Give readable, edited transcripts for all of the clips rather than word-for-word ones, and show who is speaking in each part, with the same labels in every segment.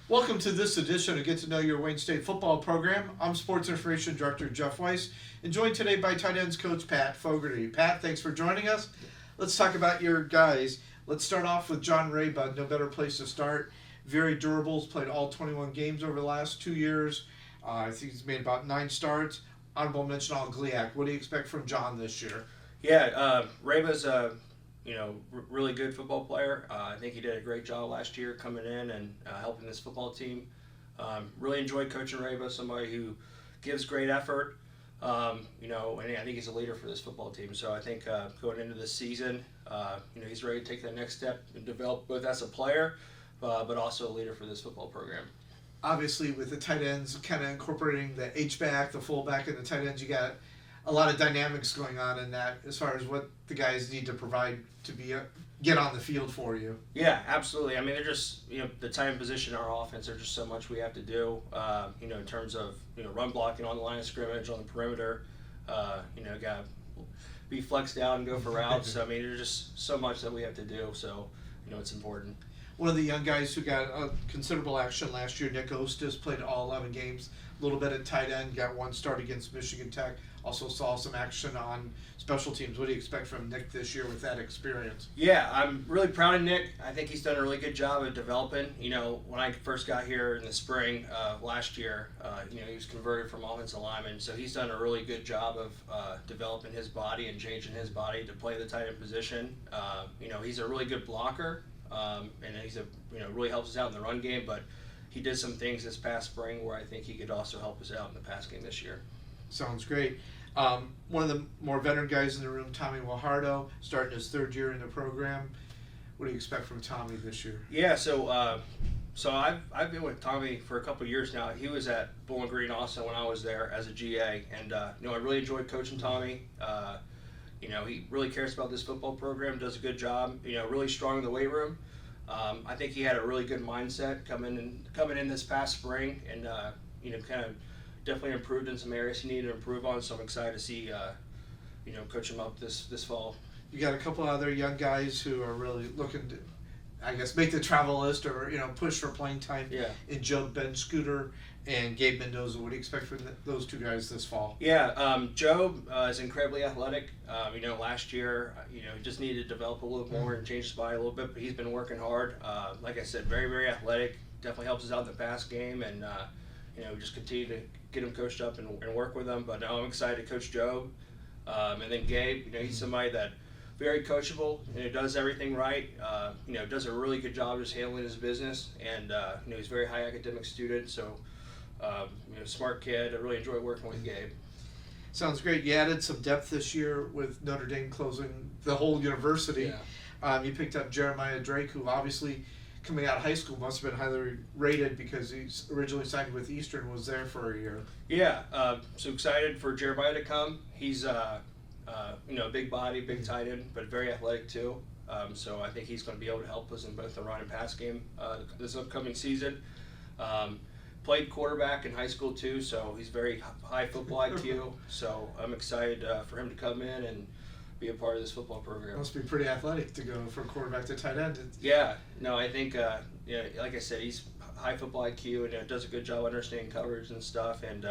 Speaker 1: Welcome to this edition of Get to Know Your Wayne State Football Program. I'm Sports Information Director Jeff Weiss, and joined today by tight ends coach Pat Fogarty. Pat, thanks for joining us. Let's talk about your guys. Let's start off with John Raybud. No better place to start. Very durable. He's played all 21 games over the last 2 years. I think he's made about 9 starts. Honorable mention all GLIAC. What do you expect from John this year?
Speaker 2: Yeah, Rayba's a really good football player. I think he did a great job last year coming in and helping this football team. Really enjoyed coaching Rayba, somebody who gives great effort. And I think he's a leader for this football team. So I think going into this season, he's ready to take that next step and develop both as a player, but also a leader for this football program.
Speaker 1: Obviously, with the tight ends kind of incorporating the H-back, the fullback, and the tight ends, you got a lot of dynamics going on in that as far as what the guys need to provide to get on the field for you.
Speaker 2: Yeah, absolutely. I mean, they're just, the tight end position in our offense, there's just so much we have to do, in terms of, run blocking on the line of scrimmage, on the perimeter, got to be flexed out and go for routes. So, I mean, there's just so much that we have to do. So, it's important.
Speaker 1: One of the young guys who got considerable action last year, Nick Ostis, played all 11 games, a little bit at tight end, got 1 start against Michigan Tech, also saw some action on special teams. What do you expect from Nick this year with that experience?
Speaker 2: Yeah, I'm really proud of Nick. I think he's done a really good job of developing. When I first got here in the spring last year, he was converted from offensive lineman, so he's done a really good job of developing his body and changing his body to play the tight end position. He's a really good blocker. And he's really helps us out in the run game, but he did some things this past spring where I think he could also help us out in the pass game this year.
Speaker 1: Sounds great. One of the more veteran guys in the room, Tommy Wahardo, starting his 3rd year in the program. What do you expect from Tommy this year?
Speaker 2: Yeah, so I've been with Tommy for a couple of years now. He was at Bowling Green also when I was there as a GA, and I really enjoyed coaching Tommy. He really cares about this football program, does a good job, really strong in the weight room. I think he had a really good mindset coming in this past spring, and kind of definitely improved in some areas he needed to improve on. So I'm excited to see coach him up this fall.
Speaker 1: You got a couple other young guys who are really looking to, I guess, make the travel list or push for playing time.
Speaker 2: Yeah.
Speaker 1: In Joe Ben Scooter and Gabe Mendoza. What do you expect from those 2 guys this fall?
Speaker 2: Yeah, Joe is incredibly athletic. Last year, he just needed to develop a little more and change his body a little bit, but he's been working hard. Like I said, very, very athletic. Definitely helps us out in the pass game, and just continue to get him coached up and work with him. But now I'm excited to coach Joe. And then Gabe, he's somebody that very coachable, does everything right. Does a really good job just handling his business, and he's a very high academic student. So. Smart kid. I really enjoy working with Gabe.
Speaker 1: Sounds great. You added some depth this year with Notre Dame closing the whole university.
Speaker 2: Yeah.
Speaker 1: You picked up Jeremiah Drake, who obviously coming out of high school must have been highly rated because he's originally signed with Eastern, was there for a year.
Speaker 2: Yeah, so excited for Jeremiah to come. He's a big body, big tight end, but very athletic too. So I think he's going to be able to help us in both the run and pass game this upcoming season. Played quarterback in high school too, so he's very high football IQ. So I'm excited for him to come in and be a part of this football program.
Speaker 1: Must be pretty athletic to go from quarterback to tight end.
Speaker 2: Yeah, no, I think like I said, he's high football IQ and does a good job understanding coverage and stuff. And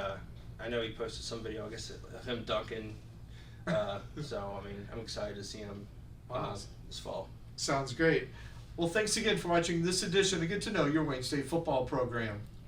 Speaker 2: I know he posted some video, I guess, of him dunking. So I mean, I'm excited to see him this fall.
Speaker 1: Sounds great. Well, thanks again for watching this edition to Get to Know Your Wayne State Football Program.